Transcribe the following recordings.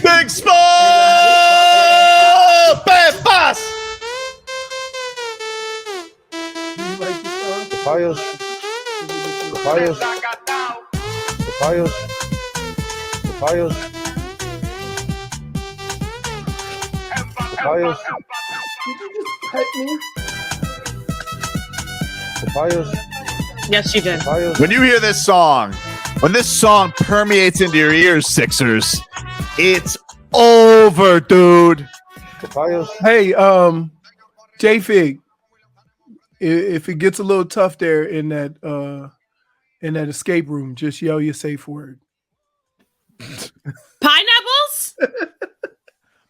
Big Sport! Pepas! Papayos. Papayos. Papayos. Papayos. Papayos. Did you just cut me? Papayos. Yes, you did. Papayos. When you hear this song, when this song permeates into your ears, Sixers, it's over, dude. Papayos. Hey, J-Fig, if it gets a little tough there in that escape room, just yell your safe word. Pineapples?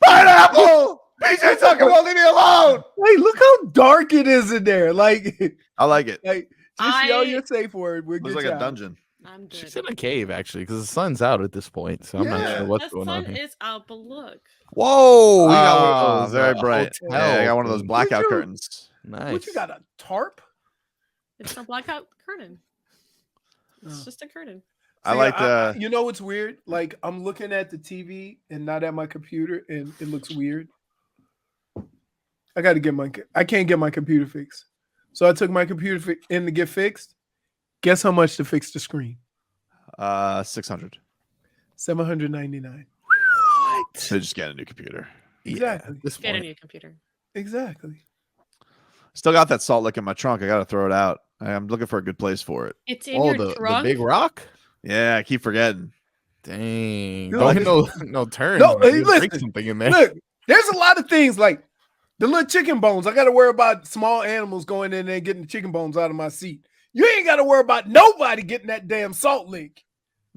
Pineapple! PJ Tucker won't leave me alone. Hey, look how dark it is in there. Like, I like it. just yell your safe word. We'll Looks get like a out. dungeon. I'm good. She's in a cave, actually, because the sun's out at this point, so I'm not sure what's going on The sun here. is out, but look. Whoa! We got one of those, very bright. hotel Yeah, I got one of those things. blackout you- curtains. Nice. What you got, a tarp? It's a blackout curtain. It's Oh. just a curtain. I like the. You know what's weird? Like, I'm looking at the TV and not at my computer, and it looks weird. I can't get my computer fixed. So I took my computer in to get fixed. Guess how much to fix the screen? 600. $799. So just get a new computer. Exactly. This Get a point. new computer. Exactly. Still got that salt lick in my trunk. I got to throw it out. I'm looking for a good place for it. It's in Oh, your the trunk. big rock? Yeah, I keep forgetting. Dang. Dude, Don't like- hit no turn. No, hey, You'll break listen. something in there. Look, there's a lot of things like the little chicken bones. I got to worry about small animals going in there and getting the chicken bones out of my seat. You ain't got to worry about nobody getting that damn salt lick.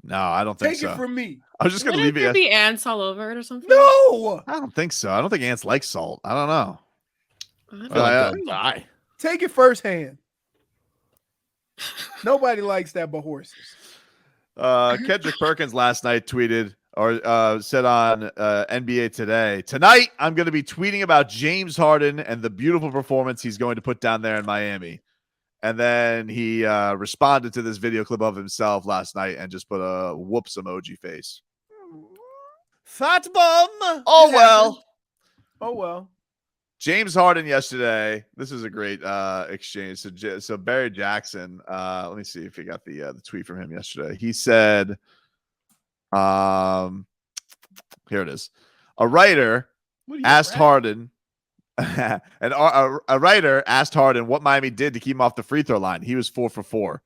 No, I don't think Take so. it from me. I was just going to Wouldn't leave there it. be ants all over it or something? No. I don't think so. I don't think ants like salt. I don't know. I don't I feel like Yeah. they'll die. Take it firsthand. Nobody likes that but horses. Kendrick Perkins last night tweeted or said on NBA Today, tonight I'm going to be tweeting about James Harden and the beautiful performance he's going to put down there in Miami. And then he responded to this video clip of himself last night and just put a whoops emoji face. Fat bum. Oh, well. Oh, well. James Harden yesterday. This is a great exchange. So Barry Jackson. Let me see if you got the tweet from him yesterday. He said, "Here it is. A writer asked Harden, and a writer asked Harden what Miami did to keep him off the free throw line. He was 4 for 4.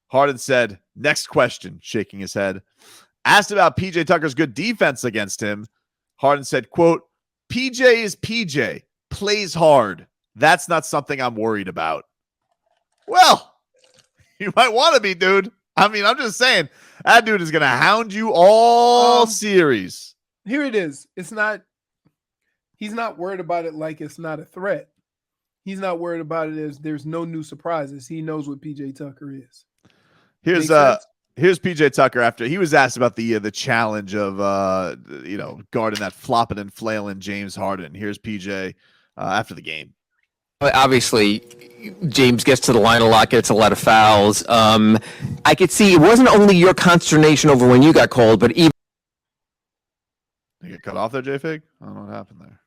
Harden said, "Next question," shaking his head. Asked about PJ Tucker's good defense against him. Harden said, "Quote: PJ is PJ." Plays hard. That's not something I'm worried about. Well, you might want to be, dude. I mean, I'm just saying that dude is going to hound you all series. Here it is. He's not worried about it like it's not a threat. He's not worried about it as there's no new surprises. He knows what PJ Tucker is. Here's PJ Tucker after he was asked about the challenge of guarding that flopping and flailing James Harden. Here's PJ after the game. Obviously, James gets to the line a lot, gets a lot of fouls. I could see it wasn't only your consternation over when you got called, but even You get cut off there, J-Fig? I don't know what happened there.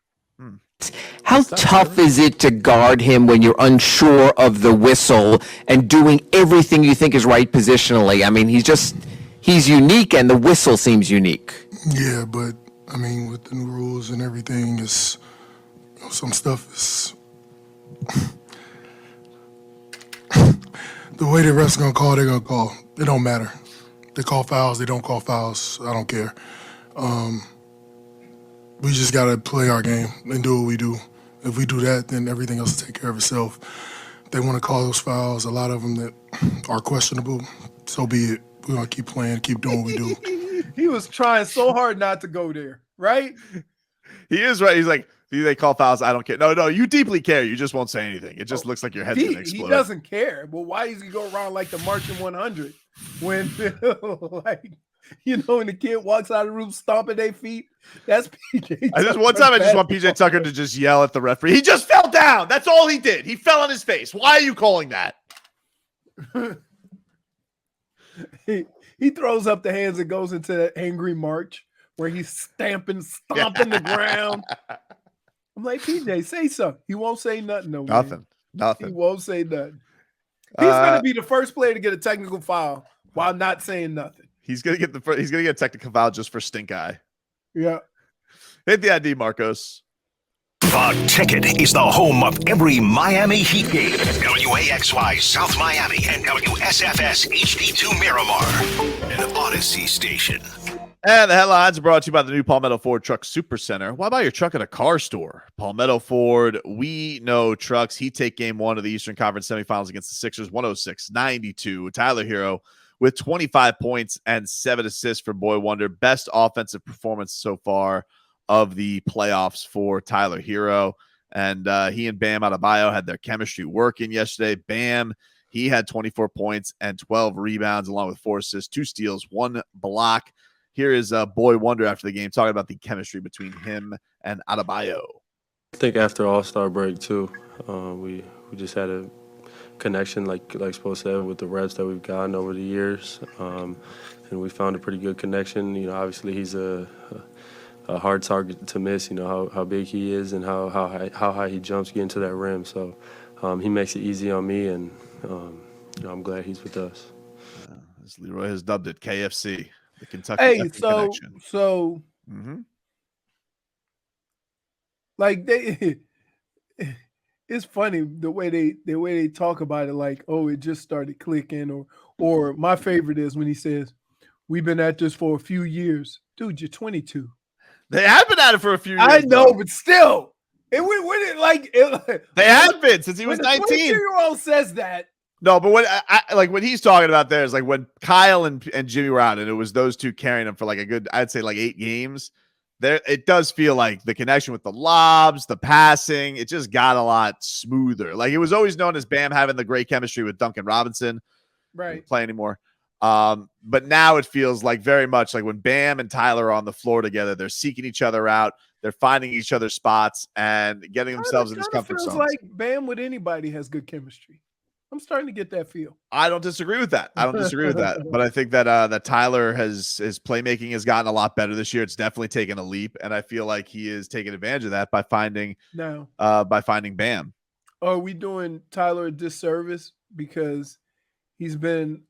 how tough is it to guard him when you're unsure of the whistle and doing everything you think is right positionally? I mean, he's unique, and the whistle seems unique. Yeah, but I mean, with the new rules and everything, it's some stuff is the way the refs gonna call. They're gonna call. It don't matter. They call fouls. They don't call fouls. I don't care. We just gotta play our game and do what we do. If we do that, then everything else will take care of itself. If they want to call those fouls, a lot of them that are questionable, so be it. We're gonna keep playing, keep doing what we do. He was trying so hard not to go there, right? He is right. He's like, do they call fouls? I don't care. No, you deeply care. You just won't say anything. It just looks like your head's going to explode. He doesn't care. Well, why does he go around like the marching 100 when, when the kid walks out of the room stomping their feet? That's PJ. I just want PJ Tucker to just yell at the referee. He just fell down. That's all he did. He fell on his face. Why are you calling that? He throws up the hands and goes into that angry march where he's stomping the ground. I'm like, PJ, say something. He won't say nothing, though, man. He Nothing. won't say nothing. He's going to be the first player to get a technical foul while not saying nothing. He's gonna get a technical foul just for stink eye. Yeah. Hit the ID, Marcos. The Ticket is the home of every Miami Heat game. WAXY South Miami and WSFS HD2 Miramar, an Odyssey station. And the headlines are brought to you by the new Palmetto Ford Truck Super Center. Why buy your truck at a car store? Palmetto Ford, we know trucks. Heat take game 1 of the Eastern Conference semifinals against the Sixers, 106-92. Tyler Herro with 25 points and 7 assists for Boy Wonder. Best offensive performance so far of the playoffs for Tyler Herro. And he and Bam Adebayo had their chemistry working yesterday. Bam, he had 24 points and 12 rebounds along with 4 assists, 2 steals, 1 block. Here is Boy Wonder after the game talking about the chemistry between him and Adebayo. I think after All-Star break too, we just had a connection like Spo said with the reps that we've gotten over the years, and we found a pretty good connection. You know, obviously he's a hard target to miss. You know how big he is and how high he jumps getting to that rim. So he makes it easy on me, and I'm glad he's with us. As Leroy has dubbed it, KFC. The Kentucky connection. Like it's funny the way they talk about it, like, oh, it just started clicking, or my favorite is when he says, we've been at this for a few years. Dude, you're 22. They have been at it for a few years. I know, though. but still, they have been since he was 19. When a 22-year-old says that. No, but what what he's talking about there is like when Kyle and Jimmy were out, and it was those two carrying him for like a good, I'd say like 8 games. There, it does feel like the connection with the lobs, the passing, it just got a lot smoother. Like it was always known as Bam having the great chemistry with Duncan Robinson. Right. Doesn't play anymore. But now it feels like very much like when Bam and Tyler are on the floor together, they're seeking each other out, they're finding each other's spots and getting themselves in this comfort zone. Like Bam with anybody has good chemistry. I'm starting to get that feel. I don't disagree with that. But I think that that Tyler his playmaking has gotten a lot better this year. It's definitely taken a leap, and I feel like he is taking advantage of that by finding Bam. Are we doing Tyler a disservice because he's been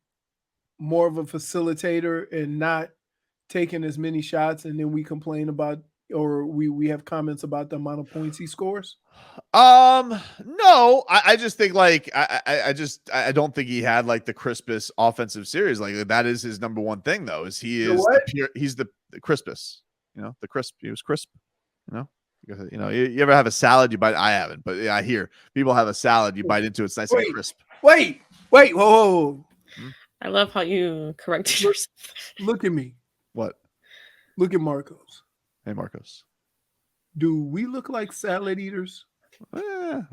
more of a facilitator and not taking as many shots, and then we complain about, or we have comments about the amount of points he scores? No, I just think like I don't think he had like the crispest offensive series. Like that is his number one thing though, is he's the crispest, the crisp. He was crisp, you ever have a salad you bite? I haven't, but I hear people have a salad, you bite into it, it's nice and crisp. Wait, whoa. I love how you corrected yourself. Look at me. What? Look at Marcos. Hey, Marcos. Do we look like salad eaters? I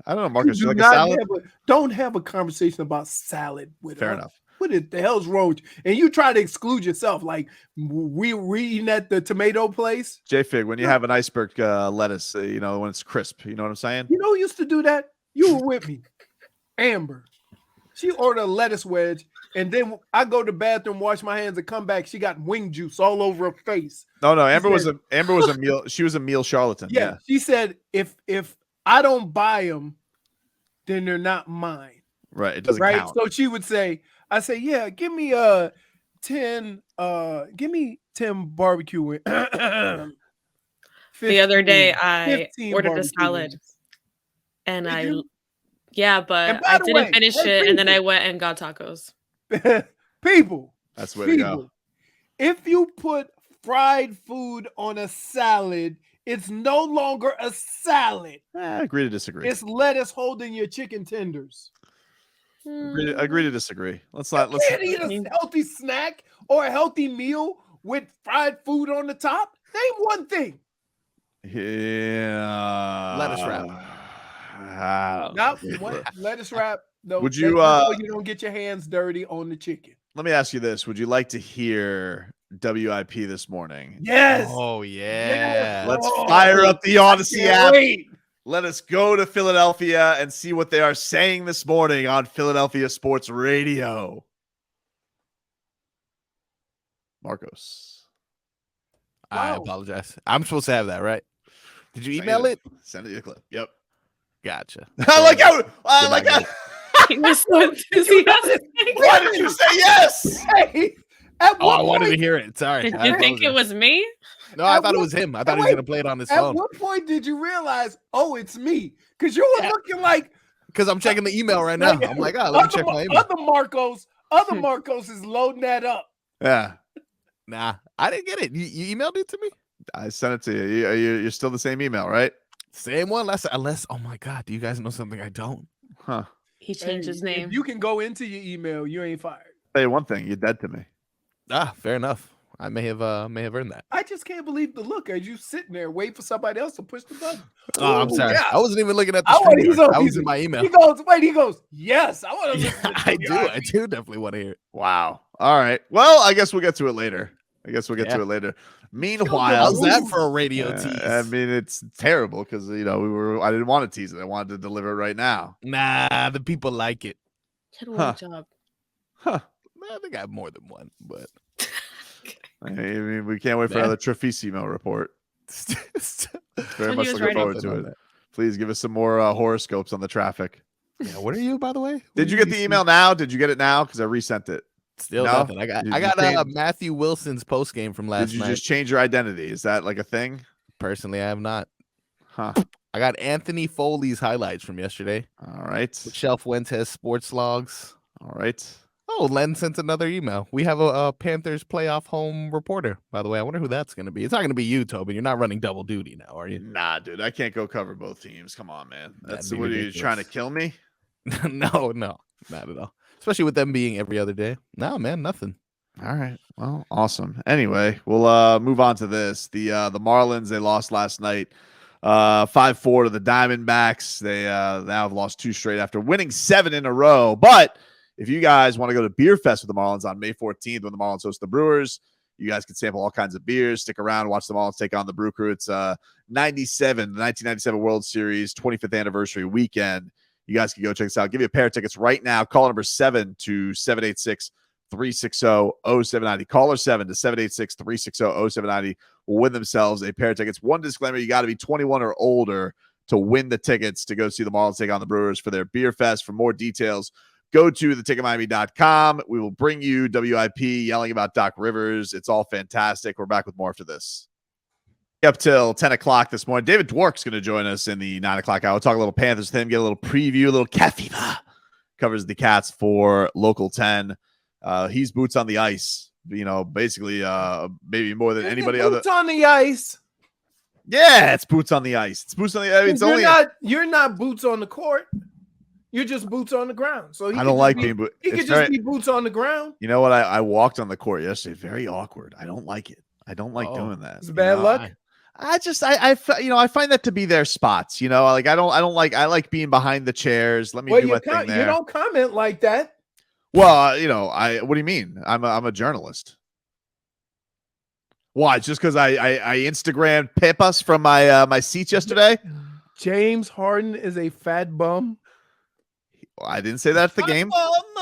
don't know, Marcus. You like a salad? Don't have a conversation about salad with Fair us. enough. What the hell's wrong with you? And you try to exclude yourself. Like we eating at the tomato place. J-Fig, when you have an iceberg lettuce, when it's crisp, you know what I'm saying? You know who used to do that? You were with me. Amber. She ordered a lettuce wedge, and then I go to the bathroom, wash my hands, and come back. She got wing juice all over her face. No, Amber was a meal. She was a meal charlatan. Yeah. She said if I don't buy them, then they're not mine. Right. It doesn't count. So she would say, I say, yeah, give me 10 barbecue wings. The other day I ordered a salad and but I didn't finish it, and then I went and got tacos. People. That's where to go. If you put fried food on a salad, it's no longer a salad. Agree to disagree. It's lettuce holding your chicken tenders. Agree to disagree. Let's can't eat a healthy snack or a healthy meal with fried food on the top. Name one thing. Yeah. Lettuce wrap. Lettuce wrap. No, would you? You don't get your hands dirty on the chicken. Let me ask you this: would you like to hear WIP this morning? Yes. Oh yeah. Let's fire up the Odyssey app. Let us go to Philadelphia and see what they are saying this morning on Philadelphia Sports Radio. Marcos. I apologize. I'm supposed to have that, right? Did you Send email it? Send it a clip. Yep. Gotcha. I like how. He was so enthusiastic. Why did you say yes? Hey, at I what wanted to point? hear it. Sorry. Did you think it was me? No, I thought it was him. I thought he was going to play it on his At phone. what point did you realize, oh, it's me? Because you were looking like. Because I'm checking the email right now. I'm like, let me check my email. Other Marcos is loading that up. Yeah. Nah, I didn't get it. You emailed it to me? I sent it to you. You're still the same email, right? Same one. Unless, oh my God, do you guys know something I don't? Huh. He changed his name. If you can go into your email, you ain't fired. Say one thing, you're dead to me. Fair enough. I may have earned that. I just can't believe the look as you sitting there waiting for somebody else to push the button. Oh, I'm sorry. Yeah. I wasn't even looking at the screen. I was in my email. He goes, yes, I want to listen to I do definitely want to hear it. Wow. All right. Well, I guess we'll get to it later. Meanwhile, how's that for a radio tease? I mean, it's terrible because I didn't want to tease it. I wanted to deliver it right now. Nah, the people like it. Did one job. Huh. I think I have more than one, but I mean, we can't wait for another Trefissimo report. Very much looking forward to it. Please give us some more horoscopes on the traffic. Yeah, what are you, by the way? Did you get the email now? Did you get it now? Because I resent it. Still nothing. I got Matthew Wilson's post game from last night. Did you just change your identity? Is that like a thing? Personally, I have not. Huh. I got Anthony Foley's highlights from yesterday. All right. Shelf Fuentes sports logs. All right. Oh, Len sent another email. We have a Panthers playoff home reporter, by the way. I wonder who that's going to be. It's not going to be you, Tobin. You're not running double duty now, are you? Nah, dude. I can't go cover both teams. Come on, man. That's what, are you trying to kill me? No, not at all. Especially with them being every other day. No, man, nothing. All right. Well, awesome. Anyway, we'll move on to this. The Marlins, they lost last night 5-4 to the Diamondbacks. They now have lost 2 straight after winning 7 in a row. But if you guys want to go to Beer Fest with the Marlins on May 14th when the Marlins host the Brewers, you guys can sample all kinds of beers. Stick around, watch the Marlins take on the Brew Crew. It's the 1997 World Series 25th anniversary weekend. You guys can go check this out. Give you a pair of tickets right now. Call number 7 to 786-360-0790. Caller 7 to 786-360-0790 will win themselves a pair of tickets. One disclaimer, you got to be 21 or older to win the tickets to go see the Marlins take on the Brewers for their Beer Fest. For more details, go to theticketmiami.com. We will bring you WIP yelling about Doc Rivers. It's all fantastic. We're back with more after this. Up till 10 o'clock this morning. David Dwork's going to join us in the 9 o'clock hour. We'll talk a little Panthers with him, get a little preview, a little cat fever. Covers the Cats for Local 10. He's boots on the ice, basically maybe more than anybody other. Boots on the ice. Yeah, it's boots on the ice. It's boots on the ice. You're not boots on the court. You're just boots on the ground. So I don't like being boots. He could just be boots on the ground. You know what? I walked on the court yesterday. Very awkward. I don't like it. I don't like doing that. It's bad luck. I find that to be their spots. I like being behind the chairs. Let me do my thing there. You don't comment like that. Well, what do you mean? I'm a journalist. Why? Just because I Instagram Pepas from my seats yesterday? James Harden is a fat bum. I didn't say that at the game.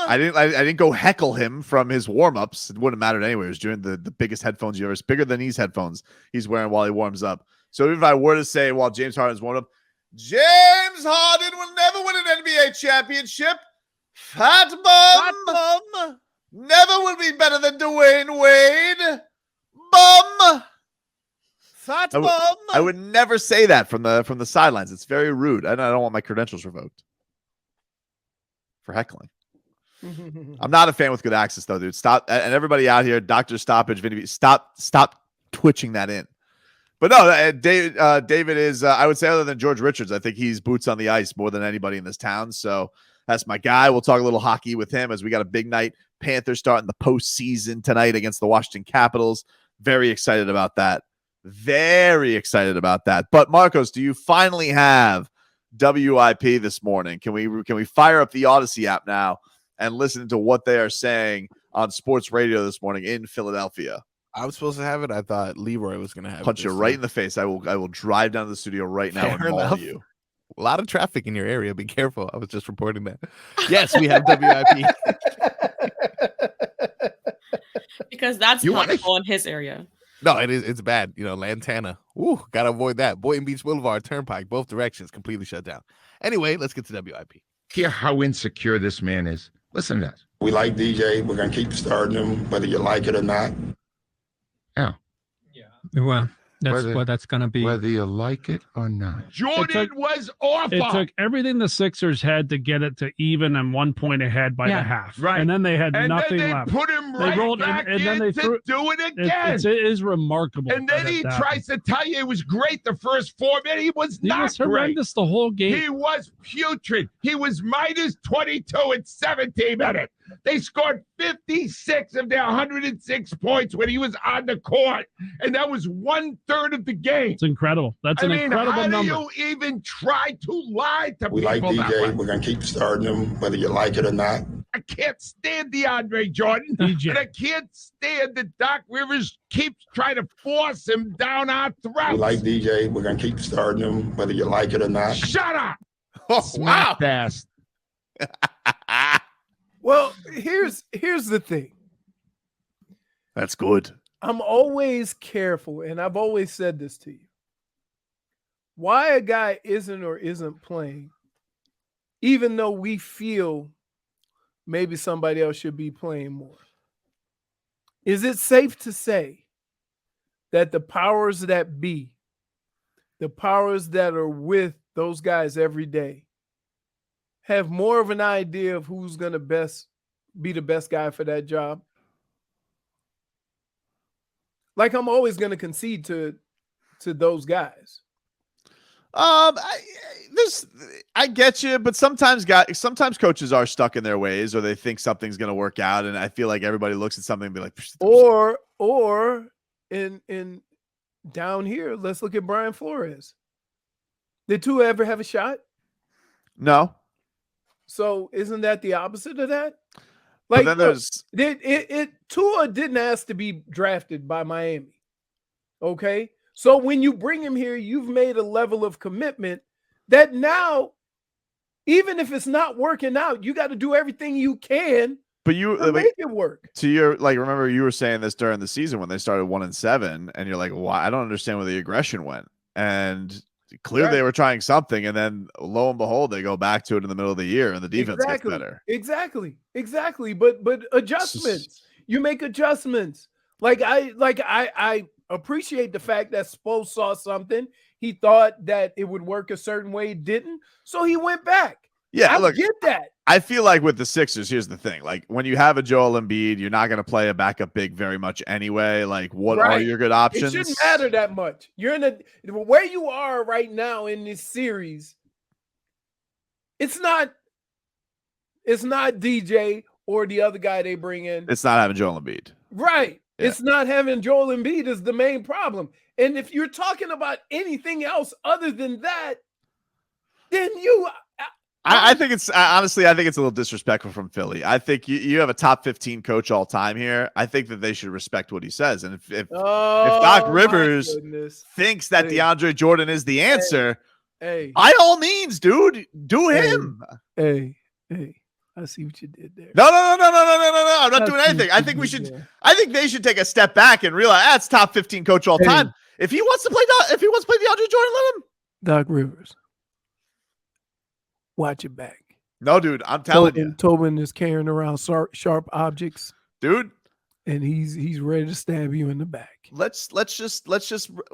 I didn't go heckle him from his warm-ups. It wouldn't have mattered anyway. It was doing the biggest headphones you ever. It's bigger than these headphones he's wearing while he warms up. So if I were to say while James Harden's warming up, James Harden will never win an NBA championship. Fat bum. Never will be better than Dwayne Wade. Bum. Fat bum. I would never say that from the sidelines. It's very rude. I don't want my credentials revoked for heckling. I'm not a fan with good access though, dude. Stop. And everybody out here, Dr. Stoppage, Vinny, stop twitching that in. But no, David is, I would say, other than George Richards, I think he's boots on the ice more than anybody in this town. So that's my guy. We'll talk a little hockey with him as we got a big night. Panthers starting the postseason tonight against the Washington Capitals. Very excited about that. But Marcos, do you finally have WIP this morning? Can we fire up the Odyssey app now and listen to what they are saying on sports radio this morning in Philadelphia? I was supposed to have it. I thought Leroy was going to have it. Punch you right in the face. I will drive down to the studio right now and maul you. A lot of traffic in your area. Be careful. I was just reporting that. Yes, we have WIP. Because that's possible in his area. No, it's bad. Lantana. Ooh, gotta avoid that. Boynton Beach Boulevard, Turnpike, both directions, completely shut down. Anyway, let's get to WIP. Hear how insecure this man is. Listen to that. We like DJ. We're going to keep starting him, whether you like it or not. Yeah. Well, that's going to be. Whether you like it or not. Jordan was awful. It took everything the Sixers had to get it to even and 1 point ahead by the half. Right. And then they had and nothing then they left. Put him right rolled back and then they threw do it again. It is remarkable. And then he tries to tell you it was great the first 4 minutes. He was not horrendous the whole game. He was putrid. He was minus 22 in 17 minutes. They scored 56 of their 106 points when he was on the court, and that was 1/3 of the game. It's incredible. That's an incredible how number. do you even try to lie to We people like that DJ. way? We're going to keep starting him, whether you like it or not. I can't stand DeAndre Jordan, DJ. and I can't stand that Doc Rivers keeps trying to force him down our throats. We like DJ. We're going to keep starting him, whether you like it or not. Shut up! Wow. Fast. Well, here's the thing. That's good. I'm always careful, and I've always said this to you. Why a guy isn't or isn't playing, even though we feel maybe somebody else should be playing more. Is it safe to say that the powers that be, the powers that are with those guys every day, have more of an idea of who's going to be the best guy for that job? Like, I'm always going to concede to those guys. I get you, but sometimes coaches are stuck in their ways, or they think something's going to work out, and I feel like everybody looks at something and be like, or in down here, let's look at Brian Flores. Did Tua ever have a shot? No. So isn't that the opposite of that? Like, but then Tua didn't ask to be drafted by Miami. Okay. So when you bring him here, you've made a level of commitment that now, even if it's not working out, you got to do everything you can to make it work. To your, remember you were saying this during the season when they started 1-7, and you're like, why? I don't understand where the aggression went. And clearly they were trying something, and then lo and behold, they go back to it in the middle of the year, and the defense gets better. Exactly. But adjustments. You make adjustments. I appreciate the fact that Spo saw something. He thought that it would work a certain way, it didn't. So he went back. Yeah, I get that. I feel like with the Sixers, here's the thing. Like, when you have a Joel Embiid, you're not going to play a backup big very much anyway. Like, what are your good options? It shouldn't matter that much. You're in where you are right now in this series. It's not DJ or the other guy they bring in. It's not having Joel Embiid. Right. Yeah. It's not having Joel Embiid is the main problem. And if you're talking about anything else other than that, then I think it's honestly, I think it's a little disrespectful from Philly. I think you have a top 15 coach all time here. I think that they should respect what he says. And if Doc Rivers thinks that DeAndre Jordan is the answer, by all means, dude, do him. Hey, I see what you did there. No. I'm not doing anything. I think they should take a step back and realize that's top 15 coach all time. If he wants to play DeAndre Jordan, let him. Doc Rivers. Watch it back. No, dude, I'm telling you. Tobin is carrying around sharp objects, dude, and he's ready to stab you in the back. Let's just.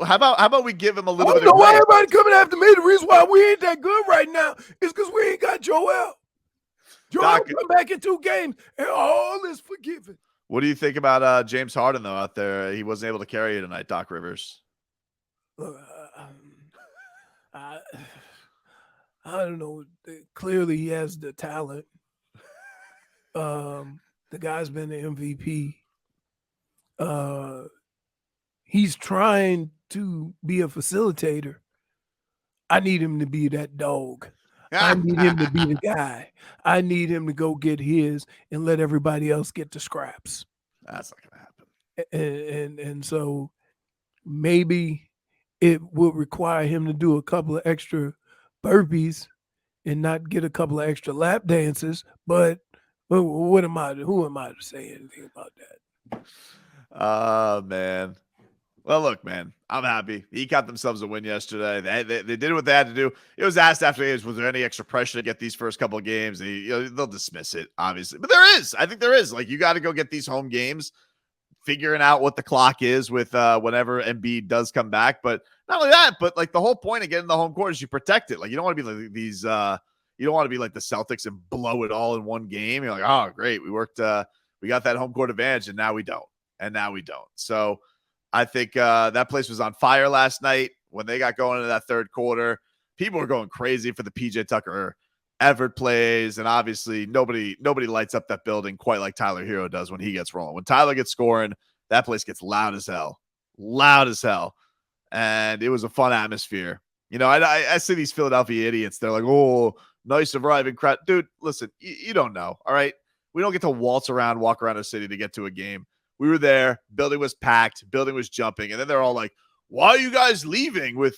How about we give him a little bit of why credit. everybody coming after me. The reason why we ain't that good right now is because we ain't got Joel. Joel come back in 2 games, and all is forgiven. What do you think about James Harden though out there? He wasn't able to carry you tonight, Doc Rivers. I don't know. Clearly, he has the talent. The guy's been the MVP. He's trying to be a facilitator. I need him to be that dog. I need him to be the guy. I need him to go get his and let everybody else get the scraps. That's not going to happen. And so maybe it will require him to do a couple of extra burpees and not get a couple of extra lap dances, but who am I to say anything about that? Man. Well, look, man, I'm happy. He got themselves a win yesterday. They did what they had to do. It was asked after games, was there any extra pressure to get these first couple of games? They'll dismiss it, obviously. But there is. I think there is. Like, you got to go get these home games, figuring out what the clock is with whenever Embiid does come back. But not only that, but like the whole point of getting the home court is you protect it. Like, you don't want to be like these you don't want to be like the Celtics and blow it all in one game. You're like, oh, great. We worked we got that home court advantage, and now we don't. So I think that place was on fire last night when they got going into that third quarter. People were going crazy for the PJ Tucker Everett plays, and obviously nobody lights up that building quite like Tyler Herro does when he gets rolling. When Tyler gets scoring, that place gets loud as hell, and it was a fun atmosphere. You know, I see these Philadelphia idiots. They're like, oh, nice arriving crowd. Dude, listen, you don't know, all right? We don't get to walk around a city to get to a game. We were there. Building was packed. Building was jumping. And then they're all like, why are you guys leaving with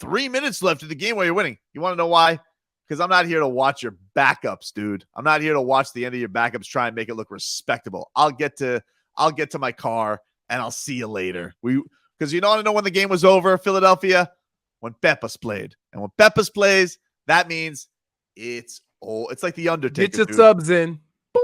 3 minutes left of the game while you're winning? You want to know why? Because I'm not here to watch your backups, dude. I'm not here to watch the end of your backups try and make it look respectable. I'll get to my car, and I'll see you later. Because you want to know when the game was over, Philadelphia? When Pepas played. And when Pepas plays, that means it's like the Undertaker. Get your dude. subs in. Boom.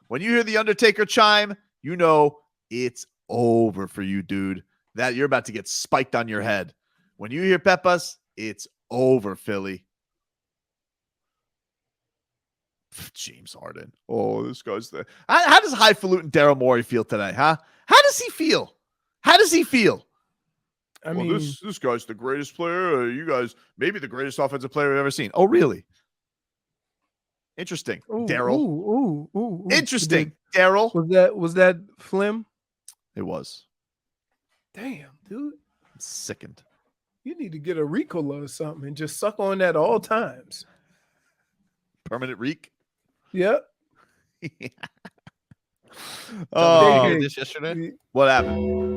When you hear the Undertaker chime, you know it's over for you, dude. That you're about to get spiked on your head. When you hear Pepas, it's over, Philly. James Harden. Oh, this guy's there. How does highfalutin Daryl Morey feel today, huh? How does he feel? I mean, this guy's the greatest player. You guys, maybe the greatest offensive player we've ever seen. Oh, really? Interesting, Daryl. Ooh. Interesting, Daryl. Was that Flim? It was. Damn, dude. I'm sickened. You need to get a Ricola or something and just suck on that all times. Permanent reek. Yep. Oh, did this yesterday? What happened?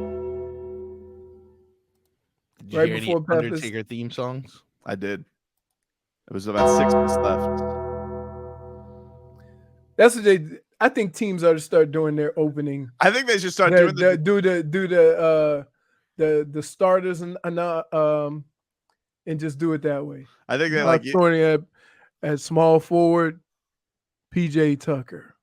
Did you hear any Undertaker theme songs? I did. It was about 6 minutes left. That's what I think teams ought to start doing their opening. I think they should start doing the starters and just do it that way. I think they like starting at small forward, PJ Tucker.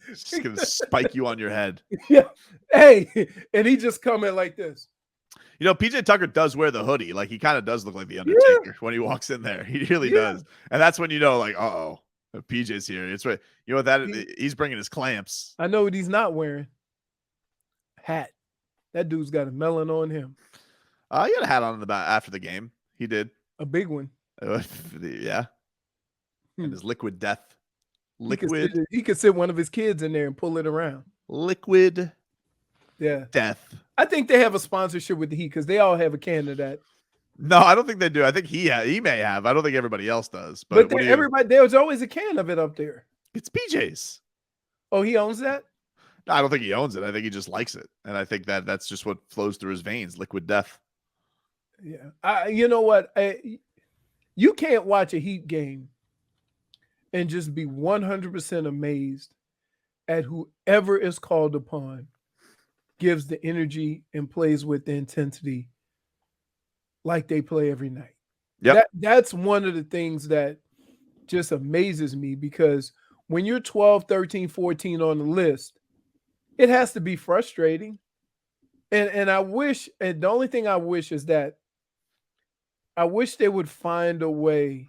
Just gonna spike you on your head. Yeah. Hey, and he just come in like this. You know, PJ Tucker does wear the hoodie. Like, he kind of does look like the Undertaker when he walks in there. He really does. And that's when you know, like, uh-oh, PJ's here. It's right. You know what he's bringing his clamps. I know what he's not wearing. Hat. That dude's got a melon on him. He had a hat on after the game. He did. A big one. Yeah. And his liquid death. He could sit one of his kids in there and pull it around. Liquid death. I think they have a sponsorship with the Heat because they all have a can of that. No, I don't think they do. I think he may have. I don't think everybody else does. But there's always a can of it up there. It's PJ's. Oh, he owns that? No, I don't think he owns it. I think he just likes it. And I think that's just what flows through his veins. Liquid death. Yeah. You know what? You can't watch a Heat game and just be 100% amazed at whoever is called upon gives the energy and plays with the intensity like they play every night. Yep. That's one of the things that just amazes me, because when you're 12, 13, 14 on the list, it has to be frustrating. And I wish, and the only thing I wish is that I wish they would find a way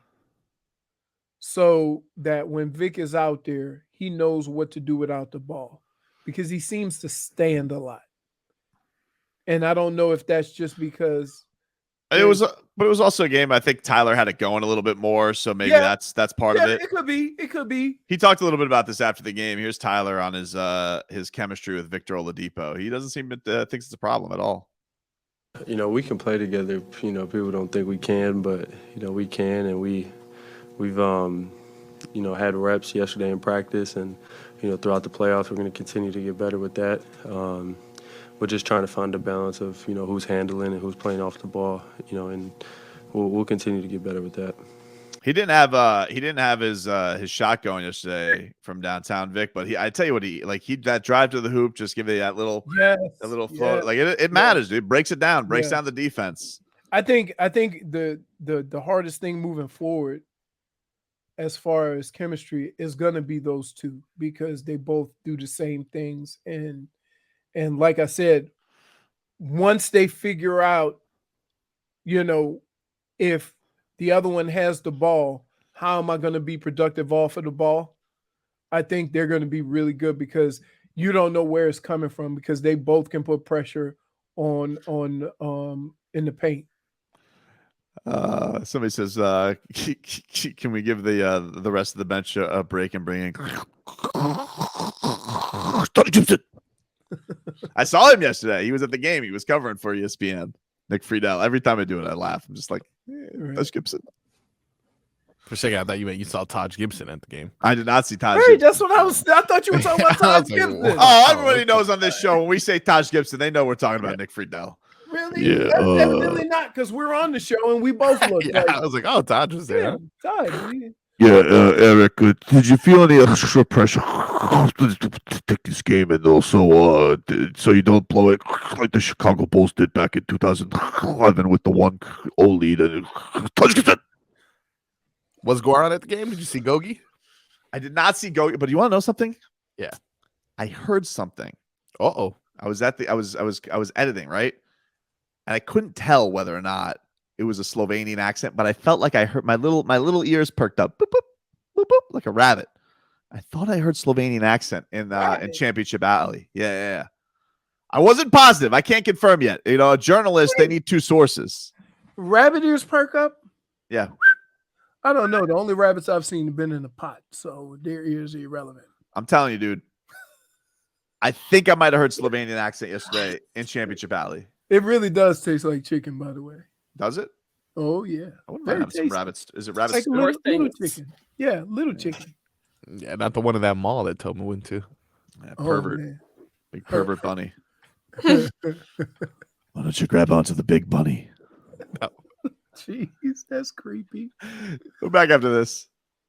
so that when Vic is out there, he knows what to do without the ball, because he seems to stand a lot. And I don't know if that's just because but it was also a game. I think Tyler had it going a little bit more, so maybe that's part of it. It could be. He talked a little bit about this after the game. Here's Tyler on his chemistry with Victor Oladipo. He doesn't seem to think it's a problem at all. You know, we can play together. You know, people don't think we can, but you know we can, and we've you know, had reps yesterday in practice, and you know, throughout the playoffs, we're going to continue to get better with that. We're just trying to find a balance of, you know, who's handling and who's playing off the ball, you know, and we'll continue to get better with that. He didn't have his shot going yesterday from downtown, Vic. But I tell you what, he'd that drive to the hoop, just give it that little float. Like it matters, dude. Breaks it down, breaks down the defense. I think the hardest thing moving forward, as far as chemistry, is gonna be those two, because they both do the same things, and like I said, once they figure out, if the other one has the ball, how am I going to be productive off of the ball? I think they're going to be really good, because you don't know where it's coming from, because they both can put pressure on in the paint. Somebody says, can we give the rest of the bench a break and bring in Tony Gibson? I saw him yesterday. He was at the game. He was covering for ESPN. Nick Friedel. Every time I do it, I laugh. I'm just like, Taj Gibson. For a second, I thought you saw Taj Gibson at the game. I did not see Taj Gibson. That's what I thought you were talking about Taj Gibson. Like, oh, everybody knows on this show when we say Taj Gibson, they know we're talking about Nick Friedel. Really? Yeah. Evidently not, because we're on the show and we both look. I was like, oh, Taj was there. Yeah, Taj. Yeah, Eric, did you feel any extra pressure to take this game, and also so you don't blow it like the Chicago Bulls did back in 2011 with the 1-0 lead? And was Goran at the game? Did you see Gogi? I did not see Gogi, but you want to know something? Yeah, I heard something. Uh-oh. I was editing, right, and I couldn't tell whether or not it was a Slovenian accent, but I felt like I heard my little ears perked up, boop, boop, boop, boop, like a rabbit. I thought I heard Slovenian accent in Championship Alley. Yeah. I wasn't positive. I can't confirm yet. A journalist, they need two sources. Rabbit ears perk up? Yeah. I don't know. The only rabbits I've seen have been in a pot, so their ears are irrelevant. I'm telling you, dude. I think I might have heard Slovenian accent yesterday in Championship Alley. It really does taste like chicken, by the way. Does it? Oh yeah. I wouldn't mind having some rabbits. Is it rabbits? Like little chicken. Yeah, little chicken. Yeah, not the one in that mall that Tobin went to. Yeah, pervert. Big pervert bunny. Why don't you grab onto the big bunny? No. Jeez, that's creepy. Go back after this.